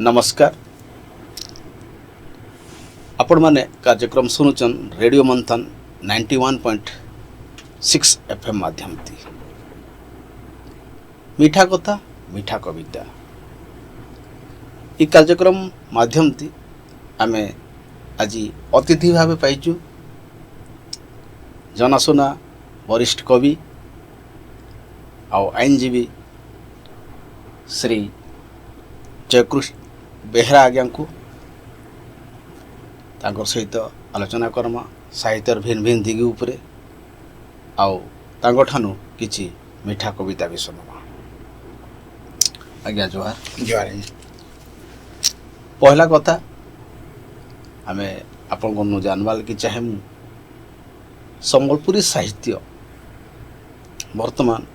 नमस्कार। आपण माने कार्यक्रम सुनुचन रेडियो मंथन 91.6 FM माध्यम थी मीठा कथा मीठा कविता ये कार्यक्रम माध्यम थी आमे आज अतिथि भाव पाइचु जनाशुना वरिष्ठ कवि आउ आईनजीवी श्री जयकृष्ण बेहरा आज्ञा को तांकर सहित आलोचना करमा साहित्यर भिन्न भिन्न दिग उपरे आउ तांकर ठानु किछि मीठा कविता भी सुनमा। आज्ञा जोहार। जोहार। पहला कथा आमे आपन को जानवाल की चाहे संबलपुरी साहित्य वर्तमान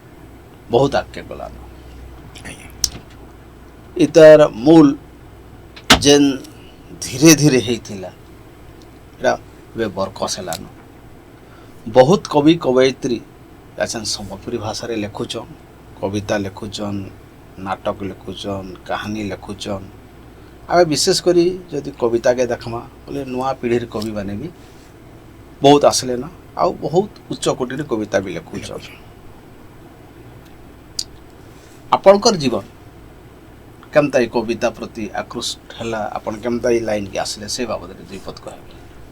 बहुत आगे गलान इतार मूल जेन धीरे धीरे होता वे बरकस हेलान बहुत कवि कवयित्री अच्छा संबलपुरी भाषा रे लिखुचन कविता लिखुचन नाटक लिखुचन कहानी लिखुचन आमे विशेष करी जदि कविता के देखमा बोले नुआ पीढ़ी कवि माने भी बहुत आसले ना आ बहुत उच्च कोटि कविता भी लिखुचन। आपणकर जीवन केमता कविता प्रति आकृष्ट है आपन केमता लाइन के आसले से बाबद दुई पद कह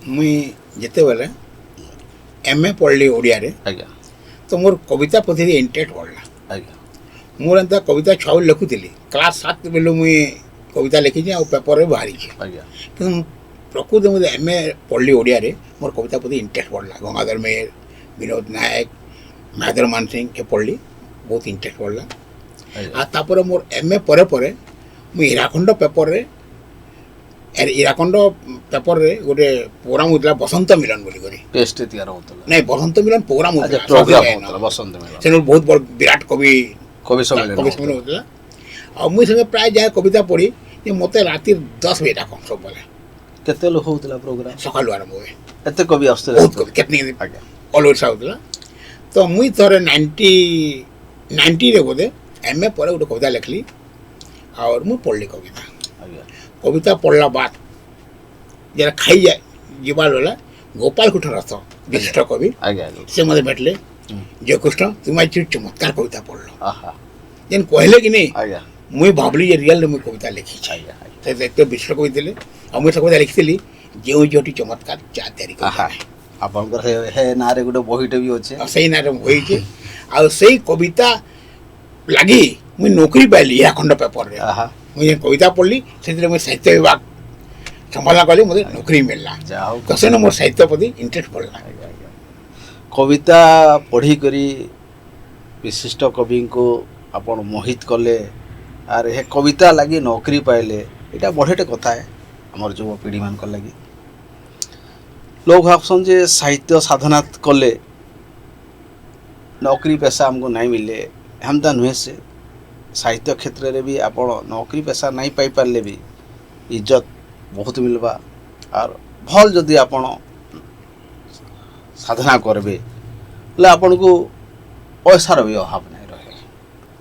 मुई जिते बेले एमए पढ़ली ओडिया रे आज्ञा तो मोर कविता प्रति इंटरेस्ट बढ़ला आज्ञा मोर एंता कविता छाउ लिखुଥିଲି क्लास 7 बेलो मुई कविता लिखी आ पेपर रे बाहरी आज्ञा कि प्रकृति मुझे एमए पढ़ली ओडिया रे मोर कविता प्रति इंटरेस्ट बढ़ला गंगाधर मेहर विनोद नायक माधर मान सिंह के पढ़ली बहुत इंटरेस्ट बढ़ला आ तापर मोर एमए परे परे मुई हीराखंड पेपर रे गोटे प्रोग्राम होता बसंत मिलन बोली करी टेस्ट तैयार होतला नहीं बसंत मिलन प्रोग्राम होता प्रोग्राम होतला बसंत मिलन से बहुत बड़ विराट कवि सम्मेलन होता आ मुई संगे प्राय जाए कविता पढ़ी जे मते राति 10 बजे तक सब बोले केते लोग होतला प्रोग्राम सकाळ आरंभ होए एते कवि आस्तले बहुत कवि कितनी आज्ञा ऑल ओवर होतला तो मुई थरे 90 रे बोले एमए परे गोटे कविता लिखली और मुई पढ़ली कविता आज्ञा कविता पढ़ला बाद जरा खाई जाए जीवाल वाला गोपाल कुठ रथ विशिष्ट कवि आज्ञा से मते भेटले जयकृष्ण तुम आज चमत्कार कविता पढ़लो आहा जेन कहले कि नहीं आज्ञा मुई भाबली जे रियल मुई कविता लिखी आज्ञा से एक विशिष्ट कवि देले और मुई कविता लिखिली जेउ जोटी चमत्कार चा तयारी आहा आपनकर हे नारे गुटे बहिटे भी होचे सही नारे होई जे आ सही कविता लागी मुई नौकरी पाइली या खंड पेपर रे आहा मुझे कविता पढ़ली से मुझे साहित्य विभाग संभालना कली मुझे नौकरी मिलला जाओ कसे न मोर साहित्य प्रति इंटरेस्ट पड़ला कविता पढ़ी करी विशिष्ट कवि को आपण मोहित कले आर हे कविता लगी नौकरी पाइले यहाँ बढ़ेटे कथा है आमर युव पीढ़ी मान लगी लोग भावसन जे साहित्य साधना कले नौकरी पेशा हमको नहीं मिले हमता नुहे से साहित्य क्षेत्र रे भी आप नौकरी पेशा नहीं पाई पारे भी इज्जत बहुत मिलवा और भल जदि आप साधना करबे बोले आपन को पैसार भी अभाव नहीं रहे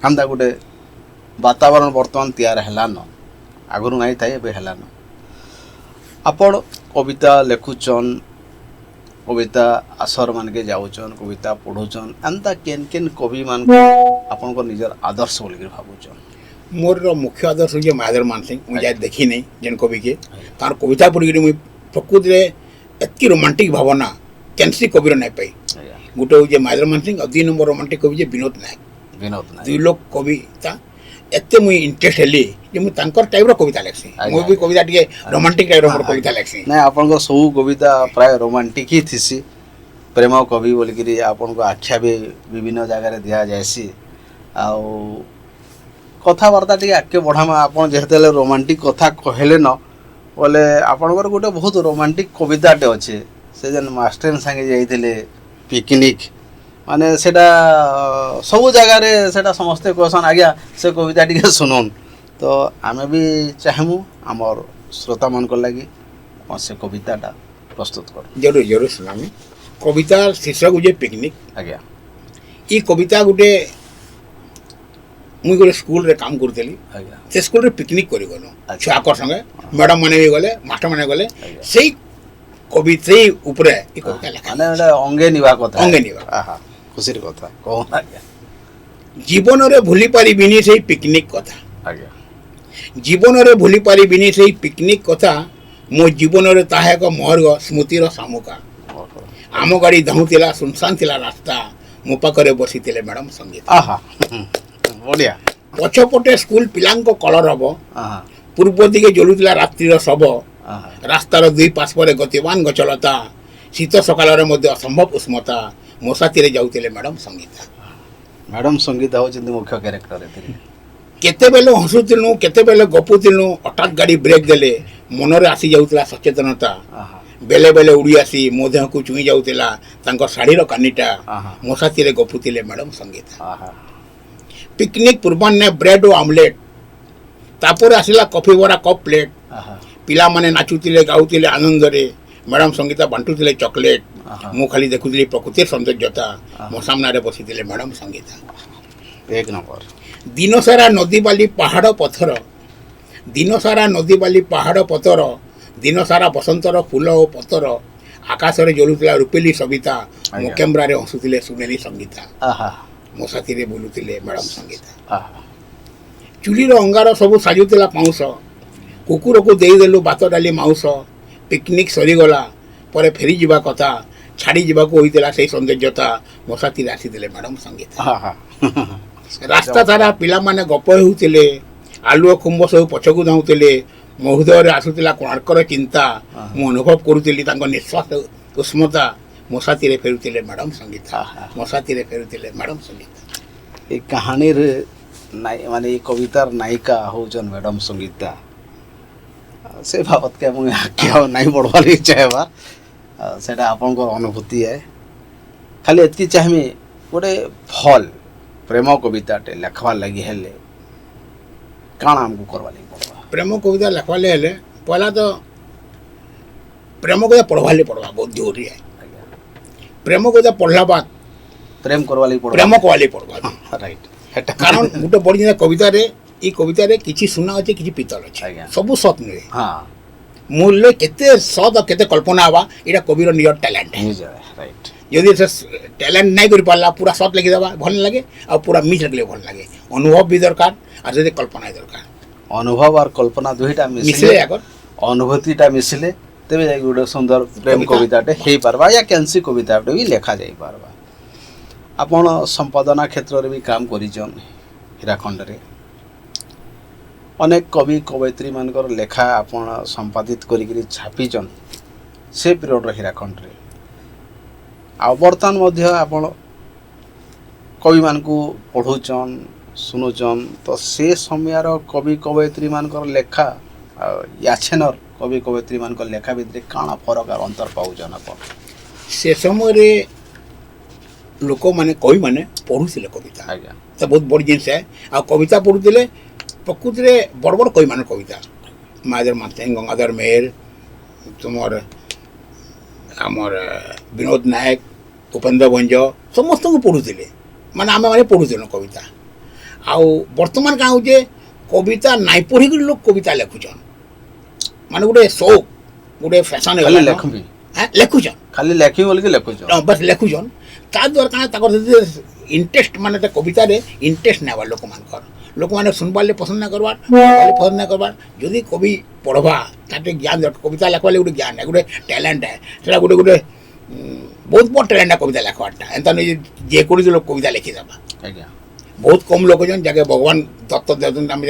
हमदा गोटे वातावरण बर्तमान तैयार हेलान आगु नहीं था ए हेलान आपण कविता लिखुचन कविता आसर मान के जाऊचन कविता पढ़ुचन एंता केन केन कवि मान आपन को निजर आदर्श बोल के भाबुचन मोर मुख्य आदर्श जे माधर मान सिंह मुझे देखी नहीं जेन कवि के तार कविता पढ़ी मुझे प्रकृति रे एतकी रोमांटिक भावना कैंसी कवि नहीं पाई गोटे जे माधर मान सिंह और 2 नंबर रोमांटिक कवि जे विनोद नायक दुई लोग कविता एते मुई इंटरेस्ट हेली जे मुई तांकर टाइप रो कविता लिखसी मुई भी कविता टिके रोमांटिक टाइप रो कविता लिखसी नहीं आपन को सब कविता प्राय रोमांटिक ही थिसी प्रेम कवि बोल के आपन को आख्या भी विभिन्न जगह रे दिया जायसी आ कथाबार्ता टिके आगे बढ़ामा आपन जेते रोमांटिक कथा कहले न बोले आपनकर गोटे बहुत रोमांटिक कविताटे अच्छे से जेन मास्टर संगे जाइथिले पिकनिक माने सेटा सब जगह रे सेटा समस्ते कहसन आज्ञा से कविता टिके सुनन तो आमे भी चाहमु आमर श्रोता मान को लगी से कविताटा प्रस्तुत कर जरूर जरूर सुनामी कविता शीर्षक जे पिकनिक आज्ञा ये कविता गोटे मुई गोटे स्कूल रे काम करतेली ଆଜ୍ଞା से स्कूल रे पिकनिक करी गलो अच्छा। छुआकर संगे मैडम माने भी गले मास्टर माने गले ଆଜ୍ଞା सेई कवि सेई ऊपरे ई कविता लेखा ମାନେ ଗୋଟେ ଅଙ୍ଗେ ନିବା କଥା ଅଙ୍ଗେ ନିବା। ଆହା ଖୁସିର କଥା କହୁନ ଆଜ୍ଞା जीवन रे भूली पारिबिनी सेई पिकनिक कथा ଆଜ୍ଞା जीवन रे भूली पारिबिनी सेई पिकनिक कथा मो जीवन रे ताहा एक मोहर स्मृतिर सामुका ଓହୋ। आम गाड़ी धाउतिला सुनसान थिला रास्ता मो पाखरे बसिथिले मैडम संगीत ଆହା ବଢିଆ पछपटे स्कूल पिलांको कलर हबो ଆହା पूर्व दिगे जलुतिला रात्रिर शब ଆହା रास्तार दुई पार्श्वरे गतिवान गछलता शीत सकालरे मध्य असंभव उष्मता मो साथीरे जाउतिले मैडम संगीता ମ୍ୟାଡମ ସଙ୍ଗୀତ ହଉଛନ୍ତି ମୁଖ୍ୟ କ୍ୟାରେକ୍ଟର ଏଥିରେ केतेबेले हसुतिलु केतेबेले गपुतिलु हठात गाड़ी ब्रेक देले मनरे आसी जाउतिला सचेतनता ଆହା बेले बेले उड़ी आसी मो देह को चुई जाउतिला तांको साड़ीर कानीटा ଆହା मो साथीरे गपुतिले मैडम संगीता ଆହା पिकनिक पूर्वान्ने ब्रेड और आमलेट तापर आसिला कॉफी बरा कप प्लेट ଆହା पिला माने नाचुतिले गाउतिले आनंदरे मैडम संगीता बांटुतिले चॉकलेट ଆହା मु खाली देखुतिले प्रकृतिर सौंदर्यता मो सामने बसितिले मैडम संगीता ଏକ ନମ୍ବର दिन सारा नदी बाली पहाड़ पथर दिन सारा नदी बाली पहाड़ पथर दिन सारा बसंतर फूल और पतर आकाश रे जलुतिला रुपेली सविता मो आज्ञा। कैमरा रे हसुतिले सुनेली संगीता ଆହା मो साथी रे बोलुतिले मैडम संगीता ଆହା चुलीर अंगार सब साजुला पाउस कुकुर को देदेलु भात डाली माउस पिकनिक सरीगला पर फेरी जावा कथा छाड़ी जावाक होइतिला से सौंदर्यता मो साथी रे आसीतिले मैडम संगीता ଆହା रास्ता सारा पिला माने गप हेउतिले आलुओ कुंभ सब पछकु धाउतिले मो हृदय आसुतिला कोणार्कर चिंता मु अनुभव करुतिली तांको निश्वास उष्मता मो साथी रे फेरुतिले मैडम संगीता आहा। मो साथी रे फेरुतिले मैडम संगीता ଏ କାହାଣୀରେ ମାନେ ଏ କବିତାର ନାୟିକା ହଉଛନ୍ ମ୍ୟାଡମ ସଙ୍ଗୀତା ସେ ବାବଦକେ ମୁଁ ଆଗ୍କେ ଆଉ ନାଇଁ ବଢ଼ବାର୍ ଲାଗି ଚାହେଁବା ସେଇଟା ଆପଣଙ୍କର ଅନୁଭୂତି ଏ ଖାଲି ଏତିକି ଚାହିଁବି ଗୋଟେ ଭଲ୍ ପ୍ରେମ କବିତାଟେ ଲେଖବାର୍ ଲାଗି ହେଲେ କାଣା ଆମକୁ କରବାର୍ ଲାଗି ପଡ଼ବା प्रेम कविता लिखवाले हेले पहला तो प्रेम कविता पढ़वाले पड़वा बहुत जरूरी है ଆଜ୍ଞା प्रेम कविता पढ़ला बाद ପ୍ରେମ କରବାର୍ ଲାଗି ପଡ଼ବା प्रेम कवाले पड़वा ରାଇଟ୍ ହେଟା कारण गोटे बड़ी जिना कविता रे ई कविता रे किछि सुना अछि किछि पितल अछि आज्ञा। सब सत नुहे ହଁ मूल्य केते सत और केते कल्पना आवा एटा कविर नियर टैलेंट है ନିଜେ ରାଇଟ୍ यदि से टैलेंट नहीं कर पाला पूरा सत लिखि देबा भल लगे और पूरा मिस लिखले भल लगे अनुभव भी दरकार और जदि कल्पना दरकार ଅନୁଭବ আর କଳ୍ପନା ଦୁଇଟା मिसले ମିଶିଲେ आगर ଅନୁଭୂତିଟା ମିଶିଲେ ତେବେ ଯାଇକି ଗୋଟେ ସୁନ୍ଦର ପ୍ରେମ କବିତାଟେ ହେଇପାରବା ୟା କେନ୍ସି କବିତାଟେ ବି ଲେଖା ଯାଇପାରବା ଆପଣ ସମ୍ପାଦନା କ୍ଷେତ୍ରରେ ବି କାମ କରିଛନ୍ ହୀରାଖଣ୍ଡରେ ଅନେକ କବି କବୟିତ୍ରୀମାନଙ୍କର ଲେଖା ଆପଣ ସମ୍ପାଦିତ କରିକିରି ଛାପିଛନ୍ ସେ ପିରିୟଡ଼ର ହୀରାଖଣ୍ଡରେ ଆଉ ବର୍ତ୍ତମାନ ମଧ୍ୟ ଆପଣ କବିମାନଙ୍କୁ ପଢ଼ୁଛନ୍ ଶୁଣୁଛନ୍ ତ ସେ ସମୟର କବି କବୟିତ୍ରୀମାନଙ୍କର ଲେଖା ଆଉ ୟାଛେନର କବି କବୟିତ୍ରୀମାନଙ୍କର ଲେଖା ଭିତରେ କାଣା ଫରକ ଆଉ ଅନ୍ତର ପାଉଛନ୍ ଆପଣ से समय रे लोक माने कवि माने पढ़ुथिले कविता ଆଜ୍ଞା तो बहुत बड़ी जिनस है आ कविता पढ़ुथिले प्रकृति रे बड़ बड़ कवि माने कविता माधर मानसिंह गंगाधर मेहर तुमर आमर विनोद नायक उपेन्द्र भंज समस्त को पढ़ुथिले माने आमे माने पढ़ुथिले कविता आउ वर्तमान का होजे कविता नाइ पढ़ी लोग कविता लिखुछन माने गोटे शौक गोटे फैशन ଖାଲି ଲେଖବି लिखुछन ଖାଲି ଲେଖିବି ବୋଲିକି ଲେଖୁଛ बस लिखुछन ता द्वारा काना ताकर इंटरेस्ट माने त कविता रे इंटरेस्ट नेवा लोक मानकर लोक माने सुनबार ले पसंद ना करबार पसंद ना करबार यदि कवि पढ़बा ताटे ज्ञान कविता लिखवा ले गोटे ज्ञान है गोटे टैलेंट है सेटा गोटे गोटे बहुत बड़ टैलेंट है कविता लिखवाटा एंता नहीं जे कोड़ी लोग कविता लिखि देबा ଆଜ୍ଞା बहुत कम लोग जन जाके भगवान दत्त देतन हम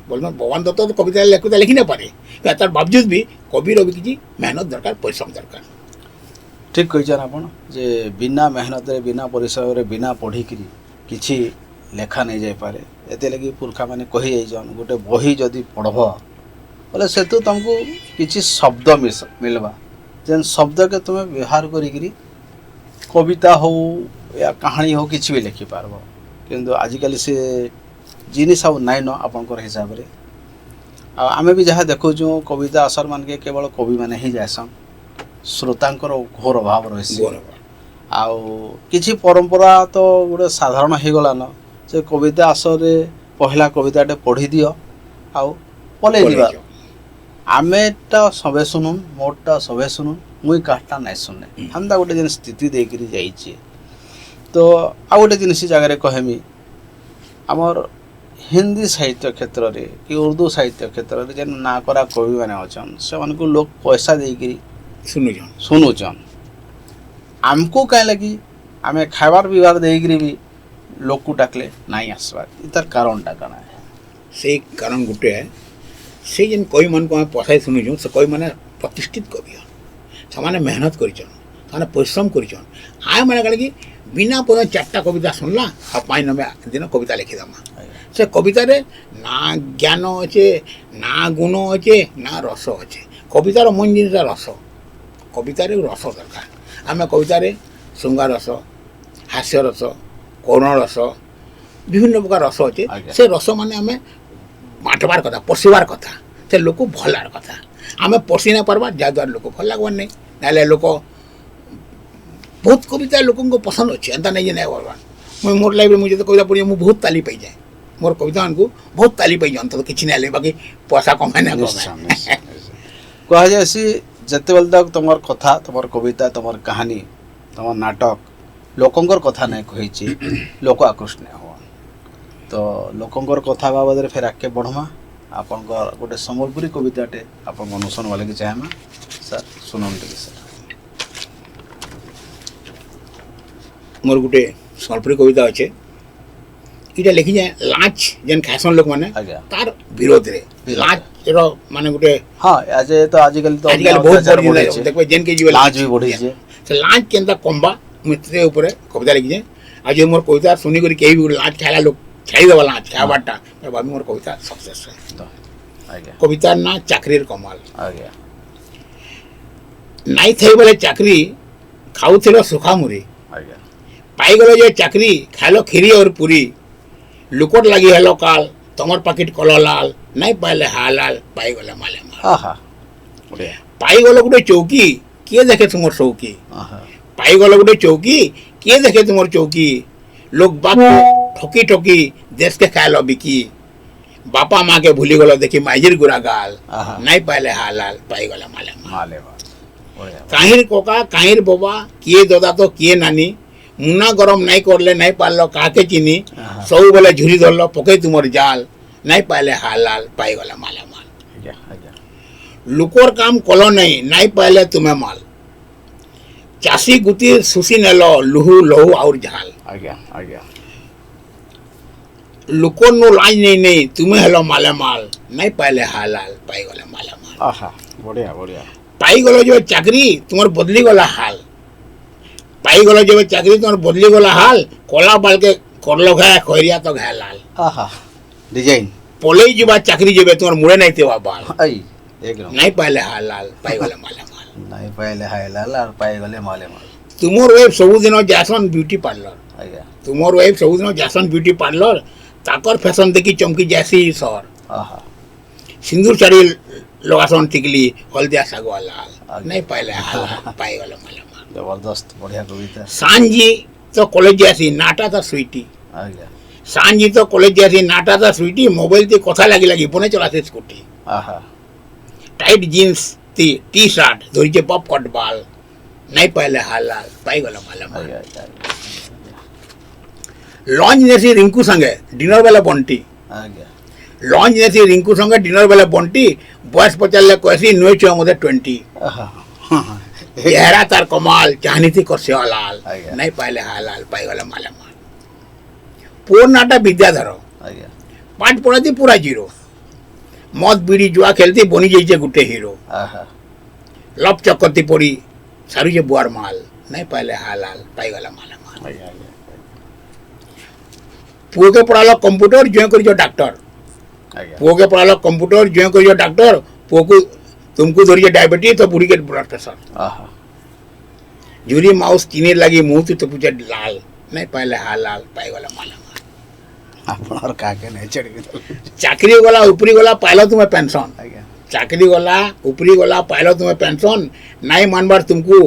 बोलते भगवान दत्त तो कविता लिखि ना पारे तार बावजूद भी कविर भी किसी मेहनत दरकार परिश्रम दरकार ଠିକ୍ କହିଛନ୍ ଆପଣ ଯେ ବିନା ମେହନତରେ ବିନା ପରିଶ୍ରମରେ ବିନା ପଢ଼ିକିରି କିଛି ଲେଖା ନେଇ ଯାଇପାରେ ଏଥିଲାଗି ପୁରଖାମାନେ କହିଯାଇଛନ୍ ଗୋଟେ ବହି ଯଦି ପଢ଼ବ ବୋଲେ ସେଠୁ ତମକୁ କିଛି ଶବ୍ଦ ମିଲ୍ବା ଯେନ୍ ଶବ୍ଦକେ ତୁମେ ବ୍ୟବହାର କରିକିରି କବିତା ହଉ ୟା କାହାଣୀ ହଉ କିଛି ବି ଲେଖିପାରବ କିନ୍ତୁ ଆଜିକାଲି ସେ ଜିନିଷ ଆଉ ନାଇଁନ ଆପଣଙ୍କର ହିସାବରେ ଆଉ ଆମେ ବି ଯାହା ଦେଖୁଛୁ କବିତା ଆସର ମାନକେ କେବଳ କବିମାନେ ହିଁ ଯାଏସନ୍ ଶ୍ରୋତାଙ୍କର ଘୋର ଅଭାବ ରହିଛି ଆଉ କିଛି ପରମ୍ପରା ତ ଗୋଟେ ସାଧାରଣ ହେଇଗଲାନ ଯେ କବିତା ଆସରରେ पहला कविताटे पढ़ी दियो आउ पलै जीवा आमेटा सबे सुनुन मोरटा सबे सुनुन मुई काटा नहीं सुने हमदा गोटे जिन स्थिति देकरी जाइए तो आ गोटे जिन जगह कहमी आमर हिंदी साहित्य क्षेत्र रे कि उर्दू साहित्य क्षेत्र रे जेन ना करा कवि मैंने अच्छन से उनको लोग पैसा देकरी सुनुचन आमको कहीं लगी आमे खाबार पीबार देकरी भी लोग को डाकले नहीं आसबार इतार कारणटा काना है से कारण गोटे है से जेन कवि मन को पसाई शुणुचु से कवि मैंने प्रतिष्ठित कवि से मेहनत कर परिश्रम कर मैंने कहे कि बिना पद चार्टा कविता शुणला आ पाँच नबे दिन कविता लिखिदेमा से कवितार ना ज्ञान अच्छे ना गुण अच्छे ना रस अच्छे कवितार मन जिनसा रस कवितार रस दरकार आम कवितार श्रृंगार रस हास्य रस करुण रस विभिन्न प्रकार रस अच्छे से रस माने आम बांटबार कथा पशिबार कथा से लोक भलार कथा आम पशि ना पार्बा जहाँद्वारा लोक भल लगवार नहीं ना लोक बहुत कविता लोक पसंद अच्छे एंता नहीं नहीं करवार मुझे मोर लाइफ मुझे कविता पढ़ी मुझे बहुत ताली पाई जाए मोर कविता को बहुत ताली पाई जाए तो किसी ना बाकी पैसा कमाए ना कमाए कह जाए जिते बेल तक तुम कथा तुम कविता तुम कहानी तुम नाटक लोकंर कथा नहीं कही लोक आकृष्ट नहीं हो तो लोकंर कथा बाबद फिर आगे बढ़मा आपण गोटे सम्बलपुरी कविताटे आप अनुसरण वाले की चाहेमा सर सुनन टे सर मोर गोटे सम्बलपुरी कविता अच्छे इटा लिखी जाए लाच जेन खासन लोक माने तार विरोध रे लाच रो माने गोटे हां आज तो आजकल बहुत बढ़ी देखबे जेन के जीव लाच भी बढ़ी छे से लाच केनता कम्बा मित्र ऊपर कविता लिखी जाए आज मोर कविता सुनी करी केही भी लाच खाला लोक छाई देवा लाच खाबाटा भाभी मोर कविता सक्सेस है कवितार ना चाकरीर कमाल नाई थई बेले चाकरी खाऊथिलो सुखामुरी पाईगल जे चाकरी खालो खीरी और पूरी लुकोट लगी हेलो काल तमर पाकिट कलो लाल नहीं पाइले हालाल पाईगले माले माल पाईगल गोटे चौकी किए देखे तुमर चौकी पाईगल गोटे चौकी किए देखे तुमर चौकी लोग बाप ठकी ठकी देश के खालो बिकी बापा माँ के भूली गलो देखी माइजिर गुरा गाल नहीं पाइले हालाल पाईगले माले माल काहिर कोका काहिर बोबा किए दादा तो किए नानी मुना गरम नहीं करले नहीं पारलो काके चीनी सब बेले झुरी धरलो पके तुमर जाल नहीं पाइले हालाल पाईगले माले माल लुकोर काम कलो नहीं पाइले तुम्हें माल चासी गुती सुसी नेलो लुहु लहु और झाल लुकोर नो लाज नहीं तुम्हें हेलो माले माल नहीं पाइले हालाल पाईगले माले माल बढ़िया बढ़िया पाईगलो जो चाकरी तुम्हार बदली गला हाल पाईगल जब चाकरी तुम बदली गला हाल कला बाल के करलो घाय खैरिया तो घाय लाल डिजाइन पलई जीवा चाकरी जब तुम मुड़े नहीं तेवा बाल एकदम नहीं पाइले हाल लाल पाईगले माले माल नहीं पाइले हाय लाल और पाईगले माले माल तुमर वाइफ सब दिन जासन ब्यूटी पार्लर तुमर वाइफ सब दिन जासन ब्यूटी पार्लर ताकर फैशन देखी चमकी जैसी सर सिंदूर साड़ी लगासन टिकली हल्दिया सागवा लाल नहीं पाइले हाल पाईगले माले जबरदस्त बढ़िया कविता सांजी तो कॉलेज जासी नाटा था स्वीटी सांजी तो कॉलेज जासी नाटा था स्वीटी मोबाइल ती कथा लगी लगी पुणे चलाते स्कूटी टाइट जीन्स ती टी शर्ट धोरी के पॉप कट बाल नहीं पाइले हालाल पाईगले माले लॉन्च नेसी रिंकू संगे डिनर वाला बंटी लॉन्च नेसी रिंकू संगे डिनर वाला बंटी बॉयस पचाले कैसी नुए छुआ मधे 20 चेहरा तार कमाल चाहनी थी कर लाल नहीं पाइले हालाल पाईगले माले माल पोर नाटा विद्याधर पाठ पढ़ा थी पूरा जीरो मद बीड़ी जुआ खेलती बनी जाइए गुटे हीरो लप चक्करती पड़ी सारू जे बुआर माल नहीं पाइले हालाल पाईगले माले माल पुओ के पढ़ालो कंप्यूटर जो कर डॉक्टर पुओ के पढ़ालो कंप्यूटर जो कर डॉक्टर पुओ को तुमको धरिए डायबिटीज तो बुढ़ी के ब्लड प्रेशर झुरी माउस चीनी लगी मुंह तो पूछे लाल नहीं पाइले हालाल पाईगले माले आपनर काके नहीं चढ़ गए चाकरी गला ऊपरी गला पाइलो तुम्हें पेंशन चाकरी गला ऊपरी गला पाइलो तुम्हें पेंशन नहीं मानबार तुमको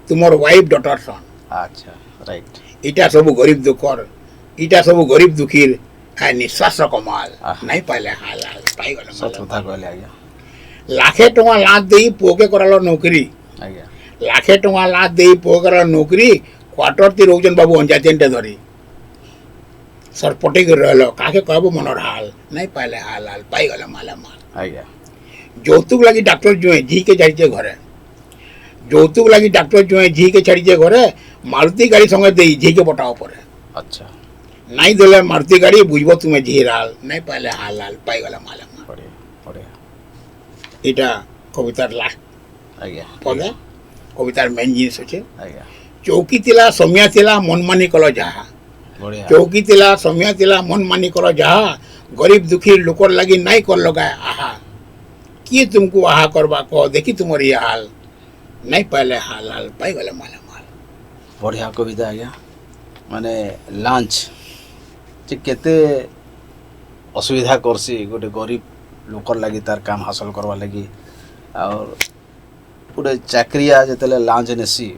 तुमर वाइफ डॉटर सन अच्छा राइट इटा सब गरीब दुखर इटा सब गरीब दुखीर ନିଶ୍ୱାସ କମାଲ ଆହା। ନାଇଁ ପାଇଲେ ହାଲ ହାଲ ପାଇଗଲେ ସତ କଥା କହିଲେ ଆଜ୍ଞା ଲାଖେ ଟଙ୍କା ଲାଞ୍ଚ ଦେଇ ପୁଅକେ କରାଲ ନୌକରି ଆଜ୍ଞା ଲାଖେ ଟଙ୍କା ଲାଞ୍ଚ ଦେଇ ପୁଅ କରାଲ ନୌକରି କ୍ୱାର୍ଟର ତି ରହୁଛନ୍ ବାବୁ ଅଞ୍ଜାତିନଟେ ଧରି ସରପଟେଇ କରି ରହିଲ କାକେ କହିବ ମନର ହାଲ ନାଇଁ ପାଇଲେ ହାଲ ହାଲ ପାଇଗଲେ ମାଲା ମାଲ ଆଜ୍ଞା ଯୌତୁକ ଲାଗି ଡାକ୍ତର ଜୁଏଁ ଝିକେ ଛାଡ଼ିଛେ ଘରେ ଯୌତୁକ ଲାଗି ଡାକ୍ତର ଜୁଏଁ ଝିକେ ଛାଡ଼ିଛେ ଘରେ ମାରୁତି ଗାଡ଼ି ସଙ୍ଗେ ଦେଇ ଝିକେ ପଟାଅ ପରେ ଆଚ୍ଛା ନାଇଁ ଦେଲେ ମାରୁତି ଗାଡ଼ି ବୁଝବ ତୁମେ ଝିର ହାଲ ନାଇଁ ପାଇଲେ ହାଲ ହାଲ ପାଇଗଲେ ମାଲା ମାଲ ବଢ଼ିଆ ବଢ଼ିଆ ଏଇଟା କବିତାର ଲାଷ୍ଟ ଆଜ୍ଞା ପଦେ କବିତାର ମେନ୍ ଜିନିଷ ଅଛେ ଆଜ୍ଞା ଚୌକି ଥିଲା ସମିଆ ଥିଲା ମନମାନି କଲ ଯାହା ବଢ଼ିଆ ଚୌକି ଥିଲା ସମିଆ ଥିଲା ମନମାନି କଲ ଯାହା ଗରିବ ଦୁଃଖୀ ଲୋକର ଲାଗି ନାଇଁ କର ଲଗାଏ ଆହା କିଏ ତୁମକୁ ଆହା କରବା କହ ଦେଖି ତୁମର ଇଏ ହାଲ ନାଇଁ ପାଇଲେ ହାଲ ହାଲ ପାଇଗଲେ ମାଲା ମାଲ ବଢ଼ିଆ କବିତା ଆଜ୍ଞା ମାନେ ଲାଞ୍ଚ ଯେ କେତେ ଅସୁବିଧା କରସି ଗୋଟେ ଗରିବ ଲୋକର ଲାଗି ତାର କାମ ହାସଲ କରବା ଲାଗି ଆଉ ଗୋଟେ ଚାକିରିଆ ଯେତେବେଳେ ଲାଞ୍ଚ ନେସି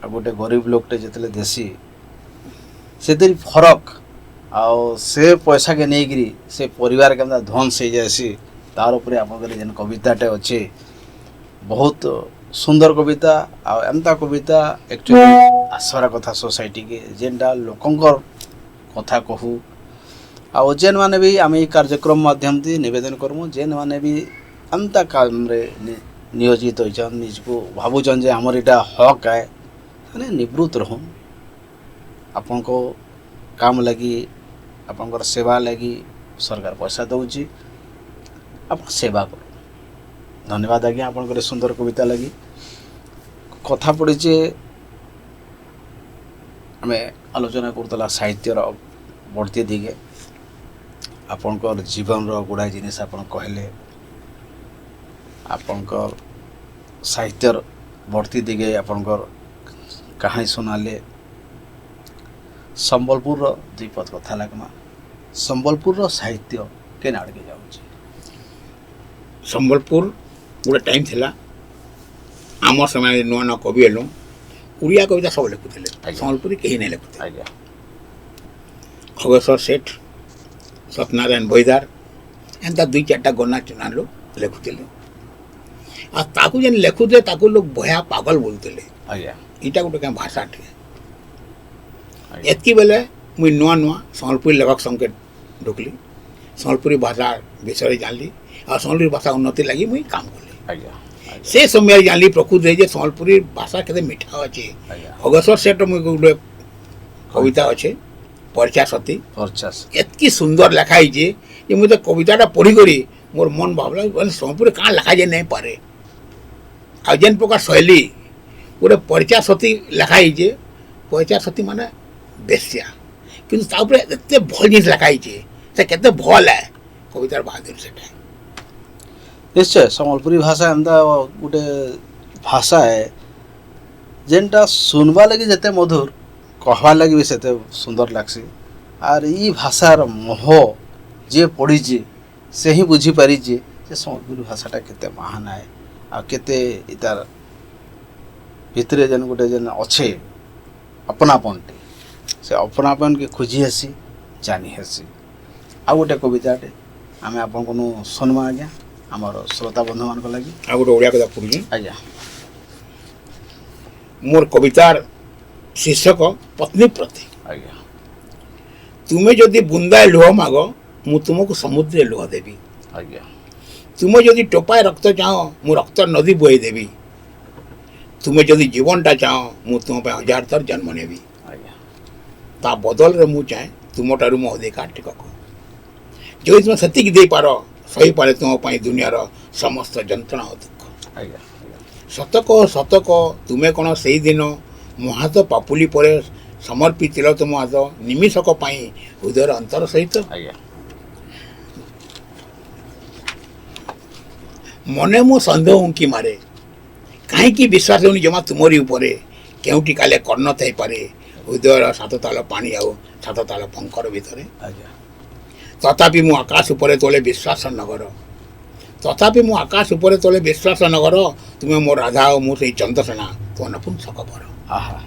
ଆଉ ଗୋଟେ ଗରିବ ଲୋକଟେ ଯେତେବେଳେ ଦେସି ସେଥିରେ ଫରକ ଆଉ ସେ ପଇସାକେ ନେଇକିରି ସେ ପରିବାର କେନ୍ତା ଧ୍ୱଂସ ହେଇଯାଏସି ତାର ଉପରେ ଆପଣଙ୍କର ଯେନ୍ କବିତାଟେ ଅଛେ ବହୁତ ସୁନ୍ଦର କବିତା ଆଉ ଏନ୍ତା କବିତା ଆକ୍ଚୁଆଲି ଆସବାର କଥା ସୋସାଇଟିକେ ଯେନ୍ଟା ଲୋକଙ୍କର କଥା କହୁ ଆଉ ଯେନ୍ମାନେ ବି ଆମେ ଏଇ କାର୍ଯ୍ୟକ୍ରମ ମାଧ୍ୟମରେ ନିବେଦନ କରମୁ ଯେନ୍ମାନେ ବି ଏନ୍ତା କାମରେ ନିୟୋଜିତ ହୋଇଛନ୍ ନିଜକୁ ଭାବୁଛନ୍ ଯେ ଆମର ଏଇଟା ହକ୍ ଆଏ ମାନେ ନିବୃତ୍ତ ରହୁନ୍ ଆପଣଙ୍କ କାମ ଲାଗି ଆପଣଙ୍କର ସେବା ଲାଗି ସରକାର ପଇସା ଦେଉଛି ଆପଣ ସେବା କର ଧନ୍ୟବାଦ ଆଜ୍ଞା ଆପଣଙ୍କର ସୁନ୍ଦର କବିତା ଲାଗି କଥା ପଡ଼ିଛେ ଆମେ ଆଲୋଚନା କରୁଥିଲା ସାହିତ୍ୟର ବଢ଼ତି ଦିଗେ ଆପଣଙ୍କର ଜୀବନର ଗୁଡ଼ାଏ ଜିନିଷ ଆପଣ କହିଲେ ଆପଣଙ୍କର ସାହିତ୍ୟର ବଢ଼ତି ଦିଗେ ଆପଣଙ୍କର କାହାଣୀ ଶୁଣାଲେ ସମ୍ବଲପୁରର ଦୁଇ ପଦ କଥା ଲାଗମା ସମ୍ବଲପୁରର ସାହିତ୍ୟ କେନ୍ ଆଡ଼କେ ଯାଉଛି ସମ୍ବଲପୁର ଗୋଟେ ଟାଇମ୍ ଥିଲା ଆମ ସମୟରେ ନୂଆ ନୂଆ କବି ହେଲୁ ଓଡ଼ିଆ କବିତା ସବୁ ଲେଖୁଥିଲେ ସମ୍ବଲପୁରୀ କେହି ନାଇଁ ଲେଖୁଥିଲେ ଆଜ୍ଞା ଖଗେଶ୍ୱର ସେଠ ସତ୍ୟନାରାୟଣ ବୈଦାର ଏନ୍ତା ଦୁଇ ଚାରିଟା ଗନା ଚୁନାଲୁ ଲେଖୁଥିଲେ ଆଉ ତାକୁ ଯେନ୍ ଲେଖୁଥିଲେ ତାକୁ ଲୋକ ବୟା ପାଗଲ ବୋଲୁଥିଲେ ଆଜ୍ଞା ଇଟା ଗୋଟେ କାଁ ଭାଷାଟେ ଏତ୍କି ବେଲେ ମୁଇଁ ନୂଆ ନୂଆ ସମ୍ବଲପୁରୀ ଲେଖକ ସଙ୍ଗେ ଢୁକଲି ସମ୍ବଲପୁରୀ ଭାଷା ବିଷୟରେ ଜାଣିଲି ଆଉ ସମ୍ବଲପୁରୀ ଭାଷା ଉନ୍ନତି ଲାଗି ମୁଇଁ କାମ କଲି ଆଜ୍ଞା ସେ ସମୟରେ ଜାଣିଲି ପ୍ରକୃତରେ ଯେ ସମ୍ବଲପୁରୀ ଭାଷା କେତେ ମିଠା ଅଛି ଆଜ୍ଞା ଖଗେଶ୍ୱର ସେଠ ମୁଇଁ ଗୋଟେ କବିତା ଅଛେ ପରିଚା ସତୀ ପଚାଶ ଏତ୍କି ସୁନ୍ଦର ଲେଖା ହେଇଛେ ଯେ ମୁଇଁ ତ କବିତାଟା ପଢ଼ିକରି ମୋର ମନ ଭାବଲା ମାନେ ସମ୍ବଲପୁରରେ କାଣା ଲେଖା ଯାଇ ନାଇଁ ପାରେ ଆଉ ଯେନ୍ ପ୍ରକାର ଶୈଳୀ ଗୋଟେ ପରିଚା ସତୀ ଲେଖା ହେଇଛେ ପରିଚା ସତୀ ମାନେ ବେଶ୍ୟା କିନ୍ତୁ ତା ଉପରେ ଏତେ ଭଲ ଜିନିଷ ଲେଖା ହେଇଛେ ସେ କେତେ ଭଲ ହେ କବିତାର ବାହାଦୁର ସେଟା ନିଶ୍ଚୟ ସମ୍ବଲପୁରୀ ଭାଷା ଏନ୍ତା ଗୋଟେ ଭାଷା ଏ ଯେନ୍ଟା ଶୁଣବା ଲାଗି ଯେତେ ମଧୁର କହବାର୍ ଲାଗି ବି ସେତେ ସୁନ୍ଦର ଲାଗ୍ସି ଆର୍ ଇ ଭାଷାର ମୋହ ଯିଏ ପଢ଼ିଛି ସେ ହିଁ ବୁଝିପାରିଛି ଯେ ସମ୍ବଲପୁରୀ ଭାଷାଟା କେତେ ମହାନ ଏ ଆଉ କେତେ ତାର ଭିତରେ ଯେନ୍ ଗୋଟେ ଯେନ୍ ଅଛେ ଆପଣାପଣଟେ ସେ ଆପଣାପଣକେ ଖୋଜି ହେସି ଜାନି ହେସି ଆଉ ଗୋଟେ କବିତାଟେ ଆମେ ଆପଣଙ୍କୁ ଶୁଣମା ଆଜ୍ଞା ଆମର ଶ୍ରୋତା ବନ୍ଧୁମାନଙ୍କ ଲାଗି ଆଉ ଗୋଟେ ଓଡ଼ିଆ କଥା ପଢ଼ୁଛି ଆଜ୍ଞା ମୋର କବିତାର ଶୀର୍ଷକ ପତ୍ନୀ ପ୍ରତି ଆଜ୍ଞା ତୁମେ ଯଦି ବୁନ୍ଦାଏ ଲୁହ ମାଗ ମୁଁ ତୁମକୁ ସମୁଦ୍ରରେ ଲୁହ ଦେବି ଆଜ୍ଞା ତୁମେ ଯଦି ଟୋପାଏ ରକ୍ତ ଚାହଁ ମୁଁ ରକ୍ତ ନଦୀ ବୋହି ଦେବି ତୁମେ ଯଦି ଜୀବନଟା ଚାହଁ ମୁଁ ତୁମ ପାଇଁ 1000 ଥର ଜନ୍ମ ନେବି ଆଜ୍ଞା ତା ବଦଳରେ ମୁଁ ଚାହେଁ ତୁମଠାରୁ ମୋ ଅଧିକାର ଟିକକ ଯଦି ତୁମେ ସେତିକି ଦେଇପାର ସହିପାରେ ତୁମ ପାଇଁ ଦୁନିଆର ସମସ୍ତ ଯନ୍ତ୍ରଣା ଓ ଦୁଃଖ ଆଜ୍ଞା ସତ କହ ତୁମେ କ'ଣ ସେଇଦିନ ମୋ ହାତ ପାପୁଲି ପରେ ସମର୍ପିଥିଲ ତୁମ ହାତ ନିମିଷକ ପାଇଁ ହୃଦୟର ଅନ୍ତର ସହିତ ଆଜ୍ଞା ମନେ ମୁଁ ସନ୍ଦେହ ଉଙ୍କି ମାରେ କାହିଁକି ବିଶ୍ୱାସ ହେଉନି ଜମା ତୁମରି ଉପରେ କେଉଁଠି କାଲେ କର୍ଣ୍ଣ ଥାଇପାରେ ହୃଦୟର 7 ତାଲ ପାଣି ଆଉ 7 ତାଲ ପଙ୍କର ଭିତରେ ଆଜ୍ଞା ତଥାପି ମୁଁ ଆକାଶ ଉପରେ ତୋଳେ ବିଶ୍ୱାସ ନଗର ତୁମେ ମୋ ରାଧା ଆଉ ମୁଁ ସେଇ ଚନ୍ଦ୍ରସେନା ତୁମ ନପୁଂସକ ବର ଆହା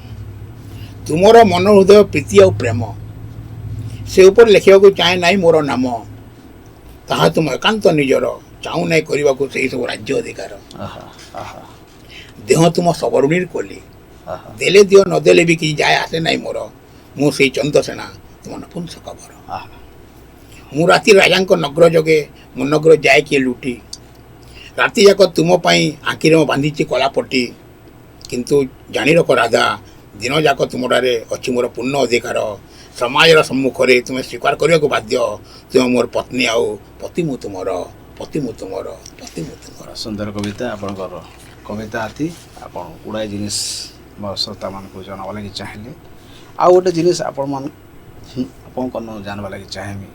ତୁମର ମନ ହୃଦୟ ପ୍ରୀତି ଆଉ ପ୍ରେମ से ऊपर लिखा चाहे ना मोर नाम ताहा तुम एकांत निजर चाहू ना करने को से सब राज्य अधिकार आहा आहा देह तुम सबरुणीर कोली आहा देले दियो नदेले भी कि जाए आसे ना मोर मु से चंद्रसेना तुम नपुंसक बर आहा मु राति राजा नगर जगे मो नगर जाए किए लुटी राति जाक तुम आखिरे मो बांधी कलापट्टी किंतु जानी रख राधा दिन जाक तुमरे अच्छी मोर पूर्ण अधिकार समाज सम्मुख में तुम्हें स्वीकार करने को बाध्य तुम मोर पत्नी आउ पति मु तुमर पति मु तुमर पति मु तुमर सुंदर कविता आपणकर कविता आती आपण गुड़ाए जिनिस मोर श्रोता मान को जानवा लगी चाहिए आ गोटे जिनिस आपण मान आपण कन जानवा लगी चाहेमी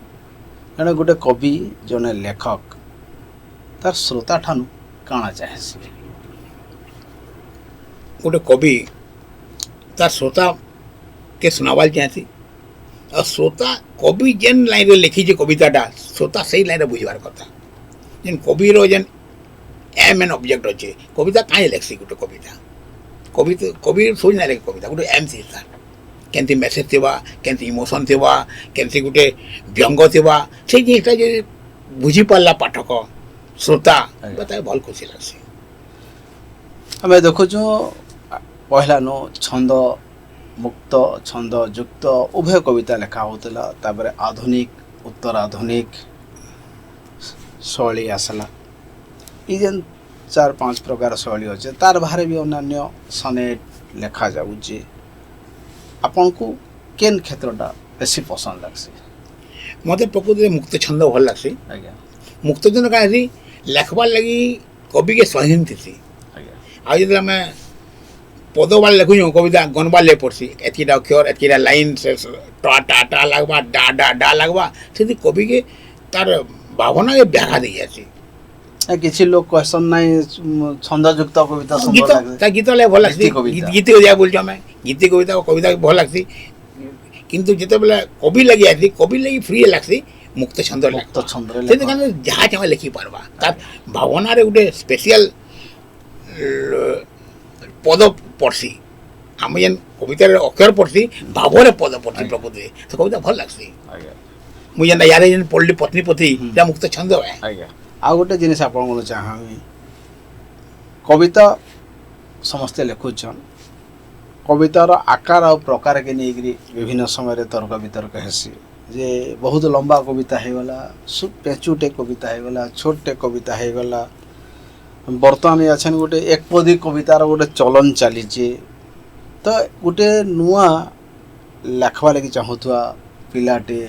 जड़े गोटे कवि जड़े लेखक तार श्रोता ठानु काଣା चाहेसी गोटे कवि तार श्रोता के सुनावाल चाहती और श्रोता कवि जेन लाइन रे लिखी कविताटा श्रोता सही लाइन रे बुझवार कथा जेन कवि रो जेन एम एन ऑब्जेक्ट अच्छे कविता कहीं लिखसी गोटे कविता कवि सोच ना लिखे कविता गोटे एम सी तार केंती मेसेज थिबा केंती इमोशन थिबा केंती गोटे व्यंग थिबा से जिनिसटा जे बुझी पारला पाठक श्रोता बताए भल खुशी लगसी आम देखु पहला नो छंद मुक्त छंद युक्त उभय कविता लेखा होता तापर आधुनिक उत्तर आधुनिक शैली आसला ये जेन 4-5 प्रकार शैली अच्छे तार बाहर भी अन्य सनेट लेखा जाऊे आपन को केन क्षेत्रटा बेसी पसंद लगसी मते प्रकृति मुक्त छंद भल लगसी आज्ञा मुक्त छंद का लेखबार लगी कवि के स्वाधीन थी आज्ञा आज जो आम पद वाले लिखुँ कविता गणवा ले पड़सी एतकीटा अक्षर एतकीटा लाइन से टा टा टा लगवा डा डा डा लगवा से कवि के तार भावना के व्याघा दी जाती किसी लोग क्वेश्चन नहीं छंदयुक्त कविता गीत गीत लगे भल लगती गीत जाए बोल आम गीत कविता कविता भल लगती किंतु जिते बेले कवि लगी आती कवि लगी फ्री लगसी मुक्त छंद मुक्त छंद से जहाँ चाहे लिखि पार्बा तार भावना रे गोटे स्पेशल पद पढ़सी आम जेन कविता अक्षर पढ़सी भाव पद पढ़सी प्रकृति तो कविता भल लगसी मुझे जेनता यार जेन पढ़ली पत्नी पति मुक्त छंद है आज्ञा आ गोटे जिनिस आपन चाहमी कविता समस्ते लिखुछन कवितार आकार और प्रकार के नहीं विभिन्न समय तर्क वितर्क हेसी जे बहुत लंबा कविता होगला पेचुटे कविता होगला छोटे कविता होगला बर्तमान अच्छे गोटे एकपदी कवितार गोटे चलन चली तो गोटे नुआ लेखवा लगी चाहूवा पिलाटे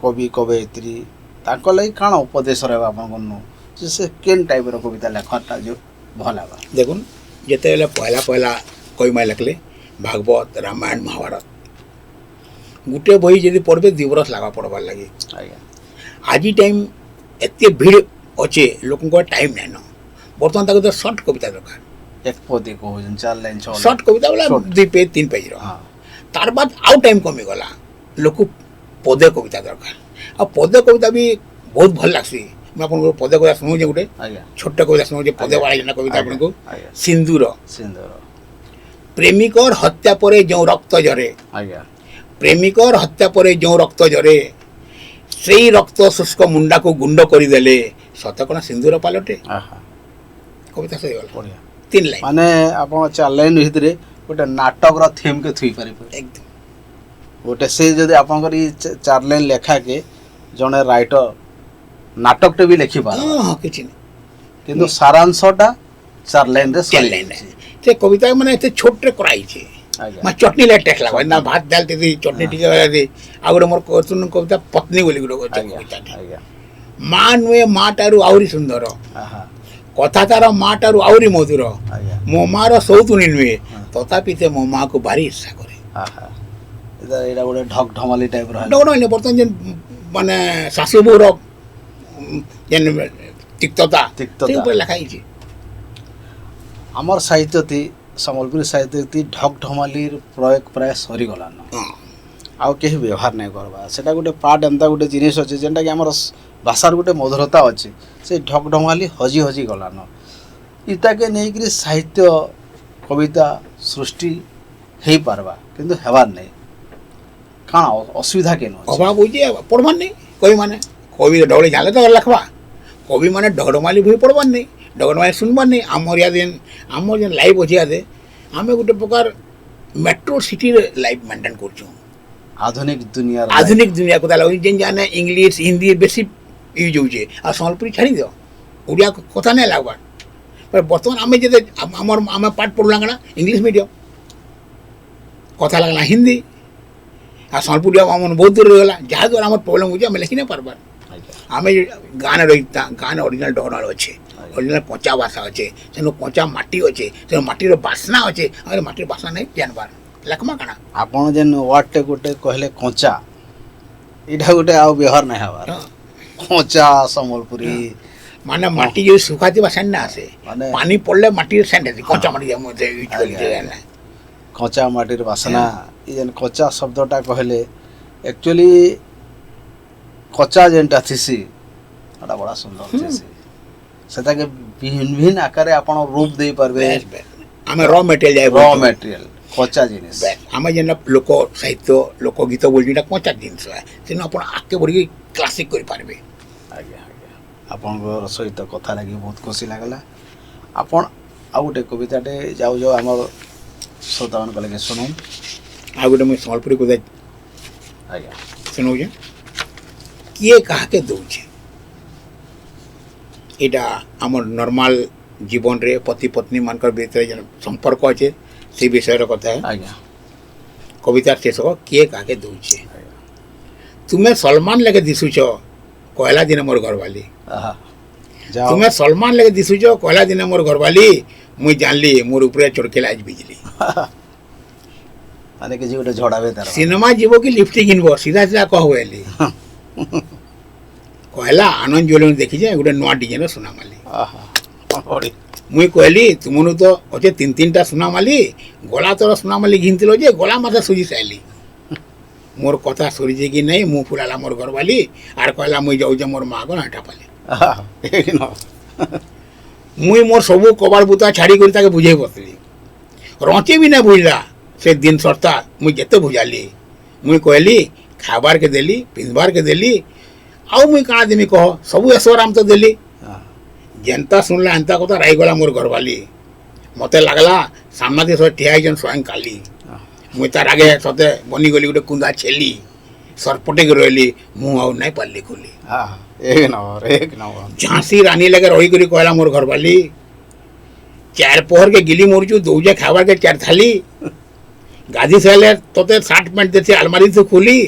कवि कवयित्री ताक लगी काण उपदेश रहा आपन से केन टाइप कविता लेखटा जो भल है देखुन जिते पहला पहला कवि माँ लिखले भागवत रामायण महाभारत गोटे बही जब पढ़े 2 बरस लगा पढ़वार लगे आज टाइम एत भीड़ अच्छे लोक टाइम नहीं न बर्तमान तक तो सर्ट कविता दरकार एक पदी को 4 लाइन 6 सर्ट कविता बोला 2 पेज 3 पेज तार बाद आउ टाइम कमी गला लोक पदे कविता दरकार आ पदे कविता भी बहुत भल लगसी मैं आपन पदे कविता सुनू गोटे छोट कविता सुनू पदे वाला जेना कविता आपन को सिंदूर सिंदूर प्रेमिकर हत्या पर जो रक्त झरे आज्ञा प्रेमिकर हत्या पर जो रक्त झरे से रक्त शुष्क मुंडा को गुंड करदेले सत कण सिंदूर पालटे कविता सही गला बढ़िया 3 लाइन माने आपन 4 लाइन भितर गोटे नाटक रो थीम के थुई पारे एकदम गोटे से जदि आपनकर 4 लाइन लेखा के जने राइटर नाटक टे भी लिखि पार हां किछ नहीं किंतु सारांशटा 4 लाइन रे 4 लाइन से कविता माने एते छोट रे कराई छे मैं चटनी ले टेस्ट लगा ना भात डाल थी चटनी टीके लगा थी आ गोटे मोर कौन कविता पत्नी बोली गोटे कविता माँ नुहे माँ टारू आहरी सुंदर कथा तार माँ टारू आहरी मधुर मो मार सौतुनी नुहे तथापि से मो माँ को भारी इच्छा करे एटा गोटे ढक ढमाली टाइप रो ढक बर्तमान जेन माने सासु बोर जेन तिक्तता ऊपर लिखाई छे हमर साहित्य थी सम्बलपुरी साहित्य ढक ढमाली प्रयोग प्राय सरी गलान आउ कहीं व्यवहार नहीं करवा सेटा गोटे पार्ट एंता गोटे जिनिस अच्छे जेनटा कि आमर भाषार गोटे मधुरता अच्छे से ढक ढमाली हजी हजी गलान इटा के नहीं साहित्य कविता सृष्टि हो पारवा किंतु हेबार नहीं କାଣା ଅସୁବିଧା କେନ ଅଛି ଅଭାବ ହଉଛି ପଢ଼ବାର୍ ନାହିଁ କବି ମାନେ କବି ଡଗଳି ଜାଣିଲେ ତ ଲେଖବା କବି ମାନେ ଡଗରମାଲି ବହି ପଢ଼ବାର୍ ନାହିଁ ଡଗରମାଲି ଶୁଣବାର୍ ନାହିଁ ଆମର ଯେନ୍ ଲାଇଫ୍ ଅଛି ଆଦେ ଆମେ ଗୋଟେ ପ୍ରକାର ମେଟ୍ରୋ ସିଟିରେ ଲାଇଫ୍ ମେଣ୍ଟେନ୍ କରୁଛୁ ଆଧୁନିକ ଦୁନିଆର ଆଧୁନିକ ଦୁନିଆ କଥା ଲାଗୁଛି ଯେନ୍ ଜାନେ ଇଂଲିଶ ହିନ୍ଦୀ ବେଶୀ ୟୁଜ୍ ହଉଛେ ଆଉ ସମ୍ବଲପୁରୀ ଛାଡ଼ି ଦିଅ ଓଡ଼ିଆ କଥା ନାଇଁ ଲାଗ୍ବାର ବର୍ତ୍ତମାନ ଆମେ ଯେତେ ଆମେ ପାଠ ପଢ଼ଲା କାଣା ଇଂଲିଶ ମିଡ଼ିୟମ୍ କଥା ଲାଗଲା ହିନ୍ଦୀ ଆଉ ସମ୍ବଲପୁରୀ ଆମର ବହୁତ ଦୂର ରହିଗଲା ଯାହାଦ୍ୱାରା ଆମର ପ୍ରୋବ୍ଲେମ୍ ହଉଛି ଆମେ ଲେଖି ନାଇଁ ପାରବାର ଆମେ ଗାଁରେ ରହିତା ଗାଁରେ ଅରିଜିନାଲ୍ ଡଗନାଳ ଅଛେ ଅରିଜିନାଲ୍ କଞ୍ଚା ଭାଷା ଅଛେ ସେନୁ କଞ୍ଚା ମାଟି ଅଛେ ସେନୁ ମାଟିର ବାସ୍ନା ଅଛେ ଆମେ ମାଟିର ବାସ୍ନା ନାଇଁ ଜାଣିବାର ଲେଖମା କାଣା ଆପଣ ଯେନ୍ ୱାର୍ଡଟେ ଗୋଟେ କହିଲେ କଞ୍ଚା ଏଇଟା ଗୋଟେ ଆଉ ବ୍ୟବହାର ନାହିଁ ହବାର କଞ୍ଚା ସମ୍ବଲପୁରୀ ମାନେ ମାଟି ଯଦି ଶୁଖାଥିବା ସେଣ୍ଟ ନା ଆସେ ମାନେ ପାନି ପଡ଼ିଲେ ମାଟିର ସେଣ୍ଟ ଆସେ କଞ୍ଚା ମାଟି କଞ୍ଚା ମାଟିର ବାସ୍ନା ଏ ଯେନ୍ କଞ୍ଚା ଶବ୍ଦଟା କହିଲେ ଆକ୍ଚୁଆଲି କଞ୍ଚା ଯେନ୍ଟା ଥିସି ସେଟା ବଡ଼ା ସୁନ୍ଦର ଥିସି ସେଟାକେ ଭିନ୍ନ ଭିନ୍ନ ଆକାରରେ ଆପଣ ରୂପ ଦେଇପାରିବେ ଆମେ ର ମେଟେରିଆଲ ର ମେଟେରିଆଲ କଞ୍ଚା ଜିନିଷ ଆମେ ଯେନ୍ଟା ଲୋକ ସାହିତ୍ୟ ଲୋକ ଗୀତ ବୋଲୁଛୁ ଏଇଟା କଞ୍ଚା ଜିନିଷ ତେଣୁ ଆପଣ ଆଗକେ ବଢ଼ିକି କ୍ଲାସିକ୍ କରିପାରିବେ ଆଜ୍ଞା ଆଜ୍ଞା ଆପଣଙ୍କର ସହିତ କଥା ଲାଗି ବହୁତ ଖୁସି ଲାଗିଲା ଆପଣ ଆଉ ଗୋଟେ କବିତାଟେ ଯାଉ ଯାଉ ଆମର ଶ୍ରୋତାମାନଙ୍କ ଲାଗି ଶୁଣୁନ୍ ଆଉ ଗୋଟେ ମୁଇଁ ସମ୍ବଲପୁରୀ କଥା ଆଜ୍ଞା ଶୁଣଉଛେ କିଏ କାହାକେ ଦଉଛେ ଏଇଟା ଆମର ନର୍ମାଲ ଜୀବନରେ ପତି ପତ୍ନୀ ମାନଙ୍କର ଭିତରେ ଯେନ୍ ସମ୍ପର୍କ ଅଛେ ସେ ବିଷୟର କଥା ଆଜ୍ଞା କବିତାର ଶୀର୍ଷକ କିଏ କାହାକେ ଦଉଛେ ତୁମେ ସଲମାନ ଲେଖେ ଦିଶୁଛ କହିଲା ଦିନେ ମୋର ଘରବାଲି ତୁମେ ସଲମାନ ଲେଖେ ଦିଶୁଛ କହିଲା ଦିନେ ମୋର ଘରବାଲି ମୁଇଁ ଜାଣିଲି ମୋର ଉପରେ ଚଡ଼କେଲା ଆଜି ବିଜଲି ମାନେ କିଛି ଗୋଟେ ଝଡ଼ାବେ ତାର ସିନେମା ଯିବ କି ଲିପଷ୍ଟିକ୍ କିଣିବ ସିଧା ସିଧା କହ ବୋଲି କହିଲା ଆନନ୍ଦ ଜ୍ୱେଲେରୀ ଦେଖିଛେ ଗୋଟେ ନୂଆ ଡିଜାଇନର ସୁନାମାଲି ମୁଇଁ କହିଲି ତୁମନୁ ତ ଅଛେ ତିନିଟା ସୁନାମାଲି ଗଲା ତୋର ସୁନାମାଲି ଘିନିଥିଲ ଯେ ଗଲା ମାଥେ ସୁଜି ସାଇଲି ମୋର କଥା ସରିଛି କି ନାଇଁ ମୁଁ ଫୁଲାଲା ମୋର ଘରବାଲି ଆର୍ କହିଲା ମୁଇଁ ଯାଉଛେ ମୋର ମା ଗନ ହେଟା ପାଲି ମୁଇଁ ମୋର ସବୁ କବାଟ ବୁତା ଛାଡ଼ି କରି ତାକେ ବୁଝେଇ ବସିଲି ରଞ୍ଚେ ବି ନାଇଁ ବୁଝିଲା ସେ ଦିନ ସର୍ତା ମୁଇଁ ଯେତେ ବୁଝାଲି ମୁଇଁ କହିଲି ଖାଇବାର୍କେ ଦେଲି ପିନ୍ଧବାର୍କେ ଦେଲି ଆଉ ମୁଇଁ କାଣା ଦେମି କହ ସବୁ ଈଶ୍ୱରାମ ତ ଦେଲି ଯେନ୍ତା ଶୁଣିଲା ଏନ୍ତା କଥା ରହିଗଲା ମୋର ଘରବାଲି ମତେ ଲାଗଲା ସାମ୍ନାରେ ସହ ଠିଆ ହେଇଛନ୍ ସ୍ୱୟଂ କାଲି ମୁଇଁ ତାର ଆଗେ ସତେ ବନିଗଲି ଗୋଟେ କୁନ୍ଦା ଛେଲି ସରପଟେକି ରହିଲି ମୁଁ ଆଉ ନାଇଁ ପାରିଲି ଖୋଲି ଝାંસી ରାନୀ ଲାଗେ ରହିକରି କହିଲା ମୋର ଘରବାଲି ଚାର ପହରକେ ଗିଲି ମରୁଛୁ ଦଉଛେ ଖାଇବାର୍କେ ଚାର ଥାଲି ଗାଧି ସାରିଲେ ତତେ ସାର୍ଟ ପ୍ୟାଣ୍ଟ ଦେସି ଆଲମାରି ତୁ ଖୋଲି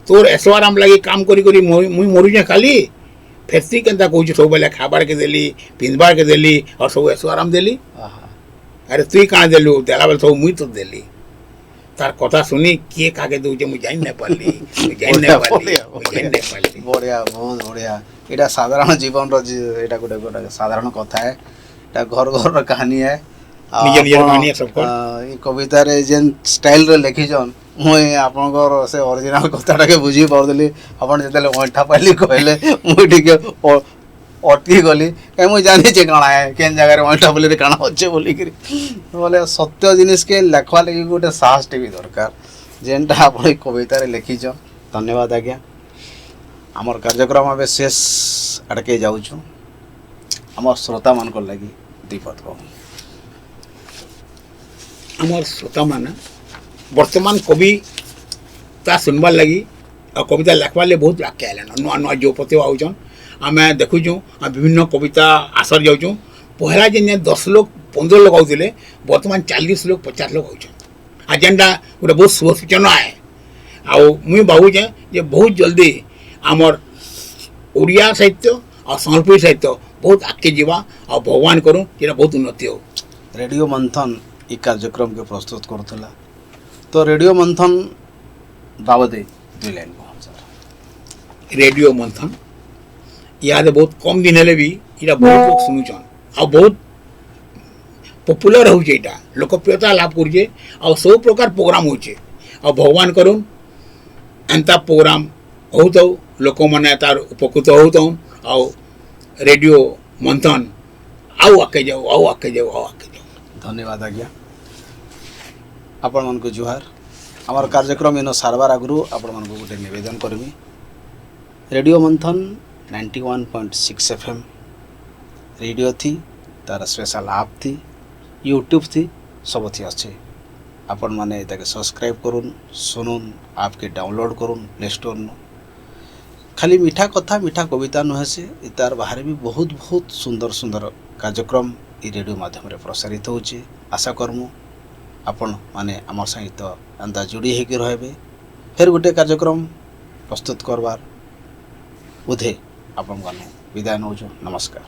তোর এসোয়ারাম লাগি কাম করি করি মুই মরুছে খালি ফেরতি কেনতা কହୁଛୁ ସବୁବେଳେ খাবারকে দেলি পিন্ধবারকে দেলি আর সব এসোয়ারাম দেলি আরে তুই কাଣା দেলু দেলা বেলে সব মুই তো দেলি তার কথা শুনি কিଏ কাকে দউছে মুই জানি না পারলি বঢ়িয়া ବହୁତ ବଢ଼ିଆ ଏଇଟା ସାଧାରଣ ଜୀବନର ଏଇଟା ଗୋଟେ ଗୋଟେ ସାଧାରଣ କଥା ହେ ଏଇଟା ଘର ଘରର କାହାଣୀ ହେ ନିଜ ନିଜର କାହାଣୀ ସବୁ ଏଇ କବିତାରେ ଯେନ୍ ଷ୍ଟାଇଲରେ ଲେଖିଛନ୍ ମୁଇଁ ଆପଣଙ୍କର ସେ ଅରିଜିନାଲ କଥାଟାକେ ବୁଝି ପାରୁଥିଲି ଆପଣ ଯେତେବେଳେ ଅଇଁଠା ପାଇଲି କହିଲେ ମୁଇଁ ଟିକେ ଅଟକି ଗଲି କାହିଁ ମୁଇଁ ଜାଣିଛେ କାଣା କେନ୍ ଜାଗାରେ ଅଇଁଠା ପାଇଲେ କାଣା ଅଛେ ବୋଲିକିରି ବୋଲେ ସତ୍ୟ ଜିନିଷକେ ଲେଖବା ଲାଗି ଗୋଟେ ସାହସଟେ ବି ଦରକାର ଯେନ୍ଟା ଆପଣ ଏଇ କବିତାରେ ଲେଖିଛନ୍ ଧନ୍ୟବାଦ ଆଜ୍ଞା ଆମର କାର୍ଯ୍ୟକ୍ରମ ଏବେ ଶେଷ ଆଡ଼କେ ଯାଉଛୁ ଆମର ଶ୍ରୋତାମାନଙ୍କର ଲାଗି ଦୁଇ ପଦ କହୁ আমার শ্রোতা মানে বর্তমান কবিতা শুনবার লাগি আর কবিতা লেখবার লাগে বহুত বাক্য আইলেন নূয়া নূয়া যে প্রতিভা আউছন আমি দেখুছু বিভিন্ন কবিতা আসর যাউছু পহলা যে 10 লোক 15 লোক আউଥିଲେ বর্তমান 40 লোক 50 লোক আউছন আর যেটা গোটে বহুত শুভ সূচনা আয়ে আউ মুই ভাবুছে যে বহুত জলদি আমার ওড়িয়া সাহিত্য আর সম্বলপুরী সাহিত্য বহুত আগে যা আর ভগবান করুন যেটা বহুত উন্নতি হোক ରେଡ଼ିଓ ମନ୍ଥନ ଏ କାର୍ଯ୍ୟକ୍ରମକୁ ପ୍ରସ୍ତୁତ କରୁଥିଲା ତ ରେଡ଼ିଓ ମନ୍ଥନ ବାବଦେ 2 ଲାଇନ୍ କହ ସାର୍ ରେଡ଼ିଓ ମନ୍ଥନ ଇହାଦେ ବହୁତ କମ୍ ଦିନ ହେଲେ ବି ଏଇଟା ବହୁତ ଲୋକ ଶୁଣୁଛନ୍ ଆଉ ବହୁତ ପପୁଲାର ହେଉଛି ଏଇଟା ଲୋକପ୍ରିୟତା ଲାଭ କରୁଛେ ଆଉ ସବୁ ପ୍ରକାର ପ୍ରୋଗ୍ରାମ ହେଉଛି ଆଉ ଭଗବାନ କରୁନ୍ ଏନ୍ତା ପ୍ରୋଗ୍ରାମ ହେଉଥାଉ ଲୋକମାନେ ତାର ଉପକୃତ ହେଉଥାଉ ଆଉ ରେଡ଼ିଓ ମନ୍ଥନ ଆଉ ଆଗକେ ଯାଉ ଆଉ ଆଗକେ ଯାଉ ଆଉ ଆଗକେ ଯାଉ ଧନ୍ୟବାଦ ଆଜ୍ଞା ଆପଣମାନଙ୍କୁ ଜୁହାର आमर कार्यक्रम इन सारबार आगु आपण मन गोटे निवेदन करमी रेडियो मंथन 91.6 FM रेडियो थी तार स्पेशल ऐप थी यूट्यूब थी सब थी अच्छे आपण माने ताके सब्सक्राइब करुन सुनुन ऐप के डाउनलोड करुन प्ले स्टोर नु खाली मीठा कथा मीठा कविता नुहे से तार बाहर भी बहुत बहुत सुंदर सुंदर कार्यक्रम ये रेडियो माध्यम रे प्रसारित होची आशा करमु आपण माने आम सहित अंदा जोड़ी होकर रहे फिर गोटे कार्यक्रम प्रस्तुत करवार बुधे आपण विदाय नौ नमस्कार।